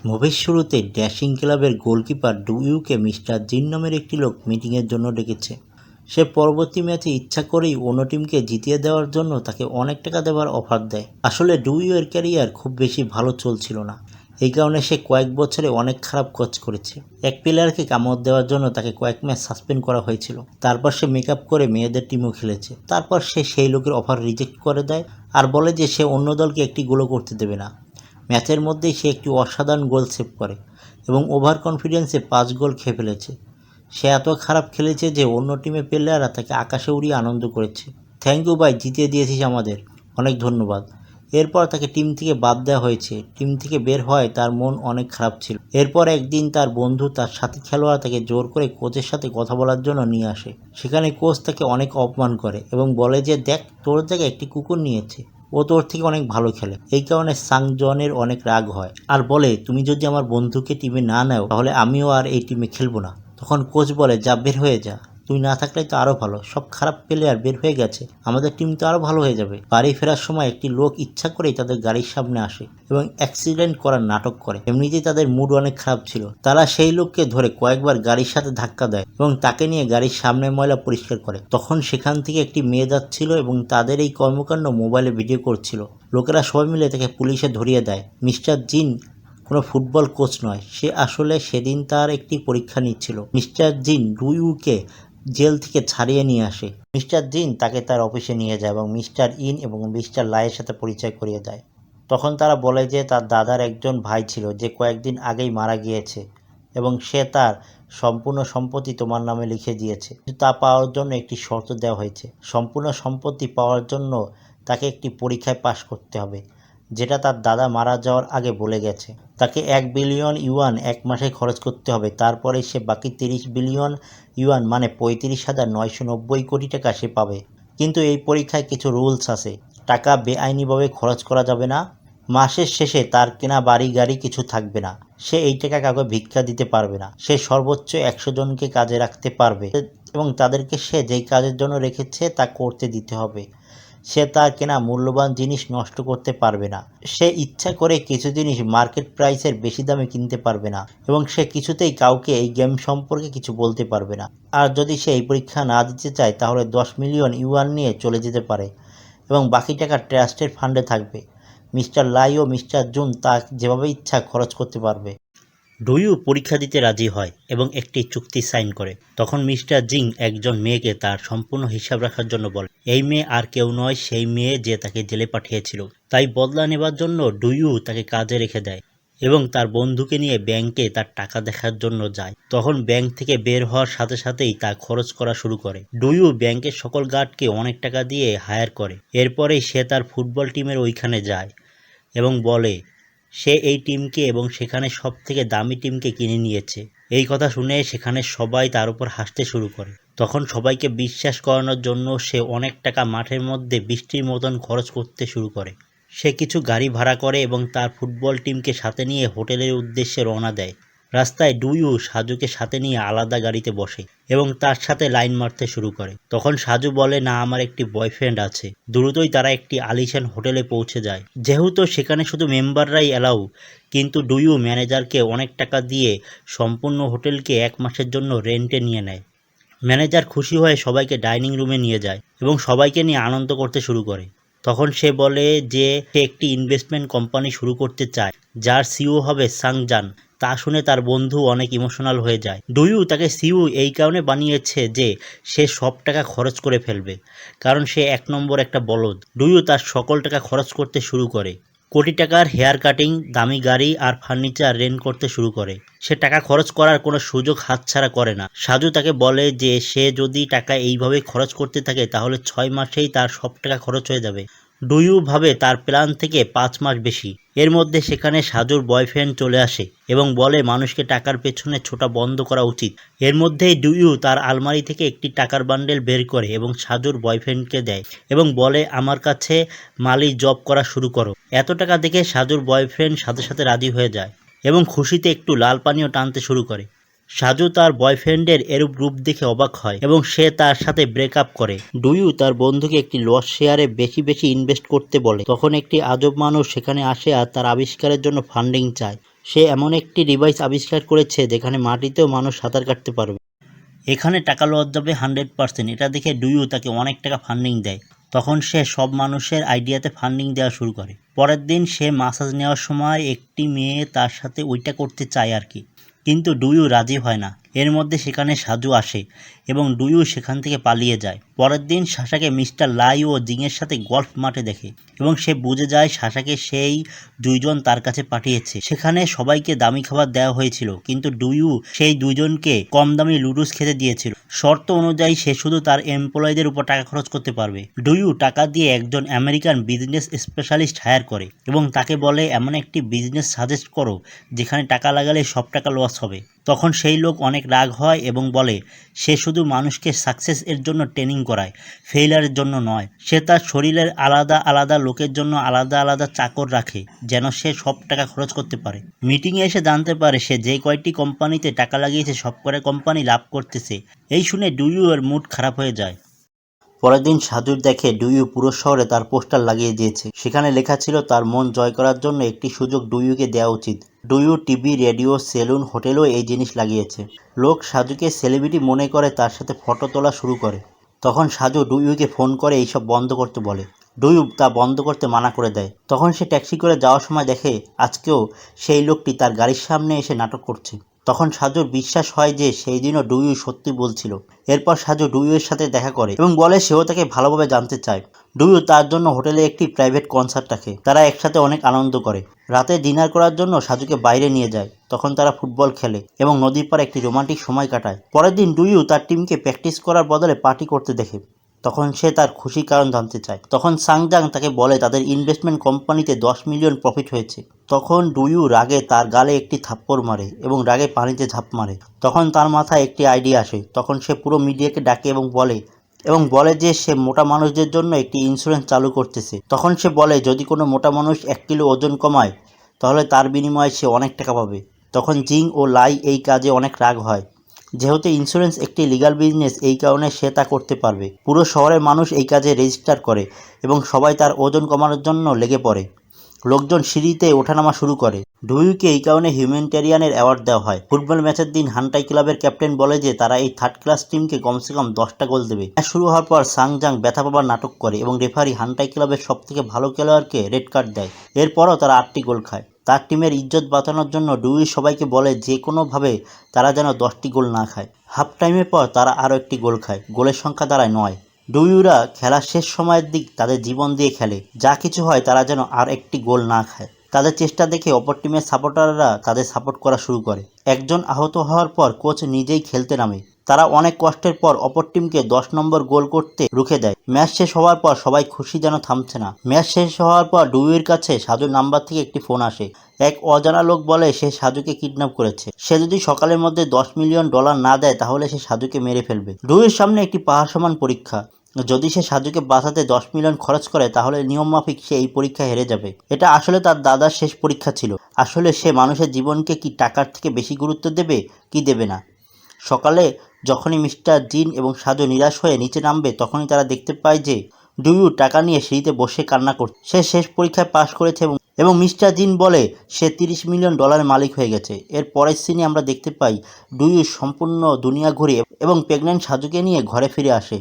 মুভির শুরুতে ড্যাশিং ক্লাবের গোলকিপার ডুইউকে মিস্টার জিন নামের একটি লোক মিটিংয়ের জন্য ডেকেছে। সে পরবর্তী ম্যাচে ইচ্ছা করেই অন্য টিমকে জিতিয়ে দেওয়ার জন্য তাকে অনেক টাকা দেওয়ার অফার দেয়। আসলে ডুইউয়ের ক্যারিয়ার খুব বেশি ভালো চলছিল না, এই কারণে সে কয়েক বছরে অনেক খারাপ কোচ করেছে। এক প্লেয়ারকে কামড় দেওয়ার জন্য তাকে কয়েক ম্যাচ সাসপেন্ড করা হয়েছিল। তারপর সে মেকআপ করে মেয়েদের টিমও খেলেছে। তারপর সে সেই লোকের অফার রিজেক্ট করে দেয় আর বলে যে সে অন্য দলকে একটি গোলও করতে দেবে না। ম্যাচের মধ্যেই সে একটি অসাধারণ গোল সেভ করে এবং ওভার কনফিডেন্সে 5 গোল খেয়ে ফেলেছে। সে এত খারাপ খেলেছে যে অন্য টিমের প্লেয়াররা তাকে আকাশে উড়িয়ে আনন্দ করেছে। থ্যাংক ইউ ভাই, জিতিয়ে দিয়েছিস আমাদের, অনেক ধন্যবাদ। এরপর তাকে টিম থেকে বাদ দেওয়া হয়েছে। টিম থেকে বের হয় তার মন অনেক খারাপ ছিল। এরপর একদিন তার বন্ধু, তার সাথী খেলোয়াড় তাকে জোর করে কোচের সাথে কথা বলার জন্য নিয়ে আসে। সেখানে কোচ তাকে অনেক অপমান করে এবং বলে যে দেখ, তোর জায়গায় একটি কুকুর নিয়েছে, ও তোর থেকে অনেক ভালো খেলে। এই কারণে সাং জনের অনেক রাগ হয় আর বলে তুমি যদি আমার বন্ধুকে টিমে না নাও তাহলে আমিও আর এই টিমে খেলবো না। তখন কোচ বলে যা, বের হয়ে যা, তুই না থাকলে তো আরো ভালো, সব খারাপ প্লেয়ার বের হয়ে গেছে, আমাদের টিম তো আরো ভালো হয়ে যাবে। বাড়ি ফেরার সময় একটি লোক ইচ্ছা করেই তাদের গাড়ির সামনে আসে এবং অ্যাক্সিডেন্ট করার নাটক করে। এমনিতেই তাদের মুড অনেক খারাপ ছিল। তারা সেই লোককে ধরে কয়েকবার গাড়ির সাথে ধাক্কা দেয় এবং তাকে নিয়ে গাড়ির সামনে ময়লা পরিষ্কার করে। তখন সেখান থেকে একটি মেয়ে যাচ্ছিল এবং তাদের এই কর্মকাণ্ড মোবাইলে ভিডিও করছিল। লোকেরা সবাই মিলে তাকে পুলিশে ধরিয়ে দেয়। মিস্টার জিন কোনো ফুটবল কোচ নয়, সে আসলে সেদিন তার একটি পরীক্ষা নিচ্ছিল। মিস্টার জিন ডুইউকে জেল থেকে ছাড়িয়ে নিয়ে আসে। মিস্টার জিন তাকে তার অফিসে নিয়ে যায় এবং মিস্টার ইন এবং মিস্টার লাইয়ের সাথে পরিচয় করিয়ে দেয়। তখন তারা বলে যে তার দাদার একজন ভাই ছিল যে কয়েকদিন আগেই মারা গিয়েছে এবং সে তার সম্পূর্ণ সম্পত্তি তোমার নামে লিখে দিয়েছে। কিন্তু তা পাওয়ার জন্য একটি শর্ত দেওয়া হয়েছে। সম্পূর্ণ সম্পত্তি পাওয়ার জন্য তাকে একটি পরীক্ষায় পাশ করতে হবে, যেটা তার দাদা মারা যাওয়ার আগে বলে গেছে। তাকে 1 বিলিয়ন ইউয়ান এক মাসে খরচ করতে হবে, তারপরে সে বাকি 30 বিলিয়ন ইউয়ান মানে 35,990 কোটি টাকা সে পাবে। কিন্তু এই পরীক্ষায় কিছু রুলস আছে। টাকা বেআইনিভাবে খরচ করা যাবে না। মাসের শেষে তার কেনা বাড়ি গাড়ি কিছু থাকবে না। সে এই টাকা কাউকে ভিক্ষা দিতে পারবে না। সে সর্বোচ্চ 100 জনকে কাজে রাখতে পারবে এবং তাদেরকে সে যেই কাজের জন্য রেখেছে তা করতে দিতে হবে। সে তার কেনা মূল্যবান জিনিস নষ্ট করতে পারবে না। সে ইচ্ছা করে কিছু জিনিস মার্কেট প্রাইসের বেশি দামে কিনতে পারবে না এবং সে কিছুতেই কাউকে এই গেম সম্পর্কে কিছু বলতে পারবে না। আর যদি সে এই পরীক্ষা না দিতে চায় তাহলে 10 মিলিয়ন ইউয়ান নিয়ে চলে যেতে পারে এবং বাকি টাকা ট্রাস্টের ফান্ডে থাকবে। মিস্টার লাই ও মিস্টার জুন তা যেভাবে ইচ্ছা খরচ করতে পারবে। ডুইউ পরীক্ষা দিতে রাজি হয় এবং একটি চুক্তি সাইন করে। তখন মিস্টার জিং একজন মেয়েকে তার সম্পূর্ণ হিসাব রাখার জন্য বলে। এই মেয়ে আর কেউ নয়, সেই মেয়ে যে তাকে জেলে পাঠিয়েছিল। তাই বদলা নেবার জন্য ডুইউ তাকে কাজে রেখে দেয় এবং তার বন্ধুকে নিয়ে ব্যাংকে তার টাকা দেখার জন্য যায়। তখন ব্যাংক থেকে বের হওয়ার সাথে সাথেই তা খরচ করা শুরু করে। ডুইউ ব্যাংকের সকল গার্ডকে অনেক টাকা দিয়ে হায়ার করে। এরপরেই সে তার ফুটবল টিমের ওইখানে যায় এবং বলে সে এই টিমকে এবং সেখানে সব থেকে দামি টিমকে কিনে নিয়েছে। এই কথা শুনে সেখানে সবাই তার উপর হাসতে শুরু করে। তখন সবাইকে বিশ্বাস করানোর জন্য সে অনেক টাকা মাঠের মধ্যে বৃষ্টির মতন খরচ করতে শুরু করে। সে কিছু গাড়ি ভাড়া করে এবং তার ফুটবল টিমকে সাথে নিয়ে হোটেলের উদ্দেশ্যে রওনা দেয়। রাস্তায় ডুইউ সাজুকে সাথে নিয়ে আলাদা গাড়িতে বসে এবং তার সাথে লাইন মারতে শুরু করে। তখন সাজু বলে না, আমার একটি বয়ফ্রেন্ড আছে। দ্রুতই তারা একটি আলিশান হোটেলে পৌঁছে যায়। যেহেতু সেখানে শুধু মেম্বাররাই অ্যালাউ, কিন্তু ডুইউ ম্যানেজারকে অনেক টাকা দিয়ে সম্পূর্ণ হোটেলকে 1 মাসের জন্য রেন্টে নিয়ে নেয়। ম্যানেজার খুশি হয়ে সবাইকে ডাইনিং রুমে নিয়ে যায় এবং সবাইকে নিয়ে আনন্দ করতে শুরু করে। তখন সে বলে যে সে একটি ইনভেস্টমেন্ট কোম্পানি শুরু করতে চায় যার সিইও হবে সাং জান। তা শুনে তার বন্ধু অনেক ইমোশনাল হয়ে যায়। ডুইউ তাকে সিইও এই কারণে বানিয়েছে যে সে সব টাকা খরচ করে ফেলবে, কারণ সে 1 নম্বর একটা বলদ। ডুইউ তার সকল টাকা খরচ করতে শুরু করে। কোটি টাকার হেয়ার কাটিং, দামি গাড়ি আর ফার্নিচার রেন্ট করতে শুরু করে। সে টাকা খরচ করার কোনো সুযোগ হাতছাড়া করে না। সাজু তাকে বলে যে সে যদি টাকা এইভাবে খরচ করতে থাকে তাহলে 6 মাসেই তার সব টাকা খরচ হয়ে যাবে। ডুইউ ভাবে তার প্ল্যান থেকে 5 মাস বেশি। এর মধ্যে সেখানে সাজুর বয়ফ্রেন্ড চলে আসে এবং বলে মানুষকে টাকার পেছনে ছোটা বন্ধ করা উচিত। এর মধ্যেই ডুইউ তার আলমারি থেকে একটি টাকার বান্ডেল বের করে এবং সাজুর বয়ফ্রেন্ডকে দেয় এবং বলে আমার কাছে মালি জব করা শুরু করো। এত টাকা দেখে সাজুর বয়ফ্রেন্ড সাথে সাথে রাজি হয়ে যায় এবং খুশিতে একটু লাল পানিও টানতে শুরু করে। সাজু তার বয়ফ্রেন্ডের এরূপ রূপ দেখে অবাক হয় এবং সে তার সাথে ব্রেকআপ করে। ডুইউ তার বন্ধুকে একটি লস শেয়ারে বেশি বেশি ইনভেস্ট করতে বলে। তখন একটি আজব মানুষ সেখানে আসে আর তার আবিষ্কারের জন্য ফান্ডিং চায়। সে এমন একটি ডিভাইস আবিষ্কার করেছে যেখানে মাটিতেও মানুষ সাঁতার কাটতে পারবে। এখানে টাকা লওয়া যাবে 100%। এটা দেখে ডুইউ তাকে অনেক টাকা ফান্ডিং দেয়। তখন সে সব মানুষের আইডিয়াতে ফান্ডিং দেওয়া শুরু করে। পরের দিন সে মাসাজ নেওয়ার সময় একটি মেয়ে তার সাথে ওইটা করতে চায় আর কি, কিন্তু ডুইউ রাজি হয় না। এর মধ্যে সেখানে সাজু আসে এবং ডুইউ সেখান থেকে পালিয়ে যায়। পরের দিন সাশাকে মিস্টার লাই ও জিংয়ের সাথে গল্ফ মাঠে দেখে এবং সে বুঝে যায় সাশাকে সেই দুইজন তার কাছে পাঠিয়েছে। সেখানে সবাইকে দামি খাবার দেওয়া হয়েছিল, কিন্তু ডুইউ সেই দুইজনকে কম দামি লুডুস খেতে দিয়েছিল। শর্ত অনুযায়ী সে শুধু তার এমপ্লয়ীদের উপর টাকা খরচ করতে পারবে। ডুইউ টাকা দিয়ে একজন আমেরিকান বিজনেস স্পেশালিস্ট হায়ার করে এবং তাকে বলে এমন একটি বিজনেস সাজেস্ট করো যেখানে টাকা লাগালে সব টাকা লস হবে। তখন সেই লোক অনেক রাগ হয় এবং বলে সে শুধু মানুষকে সাকসেস এর জন্য ট্রেনিং করায়, ফেইলারের জন্য নয়। সে তার শরীরের আলাদা আলাদা লোকের জন্য আলাদা আলাদা চাকর রাখে যেন সে সব টাকা খরচ করতে পারে। মিটিংয়ে এসে জানতে পারে সে যে কয়টি কোম্পানিতে টাকা লাগিয়েছে সব কয়টা কোম্পানি লাভ করতেছে। এই শুনে ডুইউ এর মুড খারাপ হয়ে যায়। পরের দিন সাজুর দেখে ডুইউ পুরো শহরে তার পোস্টার লাগিয়ে দিয়েছে। সেখানে লেখা ছিল তার মন জয় করার জন্য একটি সুযোগ ডুইউকে দেওয়া উচিত। ডুইউ টিভি, রেডিও, সেলুন, হোটেলেও এই জিনিস লাগিয়েছে। লোক সাজুকে সেলিব্রিটি মনে করে তার সাথে ফটো তোলা শুরু করে। তখন সাজু ডুইউকে ফোন করে এইসব বন্ধ করতে বলে। ডুইউ তা বন্ধ করতে মানা করে দেয়। তখন সে ট্যাক্সি করে যাওয়ার সময় দেখে আজকেও সেই লোকটি তার গাড়ির সামনে এসে নাটক করছে। তখন সাজুর বিশ্বাস হয় যে সেই দিনও ডুইউ সত্যি বলছিল। এরপর সাজু ডুইউয়ের সাথে দেখা করে এবং বলে সেও তাকে ভালোভাবে জানতে চায়। ডুইউ তার জন্য হোটেলে একটি প্রাইভেট কনসার্ট রাখে। তারা একসাথে অনেক আনন্দ করে। রাতে ডিনার করার জন্য সাজুকে বাইরে নিয়ে যায়। তখন তারা ফুটবল খেলে এবং নদীর পাড়ে একটি রোমান্টিক সময় কাটায়। পরের দিন ডুইউ তার টিমকে প্র্যাকটিস করার বদলে পার্টি করতে দেখে। তখন সে তার খুশির কারণ জানতে চায়। তখন সাংজাং তাকে বলে তাদের ইনভেস্টমেন্ট কোম্পানিতে 10 মিলিয়ন প্রফিট হয়েছে। তখন ডুইউ রাগে তার গালে একটি থাপ্পড় মারে এবং রাগে পানিতে ঝাঁপ মারে। তখন তার মাথায় একটি আইডিয়া আসে। তখন সে পুরো মিডিয়াকে ডাকে এবং বলে যে সে মোটা মানুষদের জন্য একটি ইন্স্যুরেন্স চালু করতেছে। তখন সে বলে যদি কোনো মোটা মানুষ 1 কিলো ওজন কমায় তাহলে তার বিনিময়ে সে অনেক টাকা পাবে। তখন জিং ও লাই এই কাজে অনেক রাগ হয়। যেহেতু ইন্স্যুরেন্স একটি লিগ্যাল বিজনেস, এই কারণে সে তা করতে পারবে। পুরো শহরের মানুষ এই কাজে রেজিস্টার করে এবং সবাই তার ওজন কমানোর জন্য লেগে পড়ে। লোকজন সিঁড়িতে ওঠানামা শুরু করে। ডুইউকে এই কারণে হিউম্যানিটেরিয়ানের অ্যাওয়ার্ড দেওয়া হয়। ফুটবল ম্যাচের দিন হান্টাই ক্লাবের ক্যাপ্টেন বলে যে তারা এই থার্ড ক্লাস টিমকে কমসে কম 10টা গোল দেবে। ম্যাচ শুরু হওয়ার পর সাংজাং ব্যথা পাবার নাটক করে এবং রেফারি হান্টাই ক্লাবের সবথেকে ভালো খেলোয়াড়কে রেড কার্ড দেয়। এরপরও তারা 8টি গোল খায়। তার টিমের ইজ্জত বাঁচানোর জন্য ডুইউ সবাইকে বলে যে কোনোভাবে তারা যেন 10টি গোল না খায়। হাফ টাইমের পর তারা আরও একটি গোল খায়। গোলের সংখ্যা দাঁড়ায় 9। ডুইউরা খেলার শেষ সময়ের দিক তাদের জীবন দিয়ে খেলে। যা কিছু হয় তারা যেন আর একটি গোল না খায়। তাদের চেষ্টা দেখে অপর টিমের সাপোর্টাররা তাদের সাপোর্ট করা শুরু করে। একজন আহত হওয়ার পর কোচ নিজেই খেলতে নামে। তারা অনেক কষ্টের পর অপর টিমকে 10 নম্বর গোল করতে রুখে দেয়। ম্যাচ শেষ হওয়ার পর সবাই খুশি যেন থামছে না। ম্যাচ শেষ হওয়ার পর ডুইউর কাছে সাজুর নাম্বার থেকে একটি ফোন আসে। এক অজানা লোক বলে সে সাজুকে কিডন্যাপ করেছে। সে যদি সকালের মধ্যে $10 মিলিয়ন না দেয় তাহলে সে সাজুকে মেরে ফেলবে। ডুইউর সামনে একটি পাহাড় সমান পরীক্ষা। যদি সে সাজুকে বাঁচাতে 10 মিলিয়ন খরচ করে তাহলে নিয়ম মাফিক সে এই পরীক্ষা হেরে যাবে। এটা আসলে তার দাদার শেষ পরীক্ষা ছিল। আসলে সে মানুষের জীবনকে কি টাকার থেকে বেশি গুরুত্ব দেবে কি দেবে না। সকালে যখনই মিস্টার জিন এবং সাজু নিরাশ হয়ে নিচে নামবে তখনই তারা দেখতে পায় যে ডুইউ টাকা নিয়ে সিঁড়িতে বসে কান্না করছে। সে শেষ পরীক্ষায় পাশ করেছে এবং মিস্টার জিন বলে সে $30 মিলিয়ন মালিক হয়ে গেছে। এর পরের সিনে আমরা দেখতে পাই ডুইউ সম্পূর্ণ দুনিয়া ঘুরে এবং প্রেগন্যান্ট সাজুকে নিয়ে ঘরে ফিরে আসে।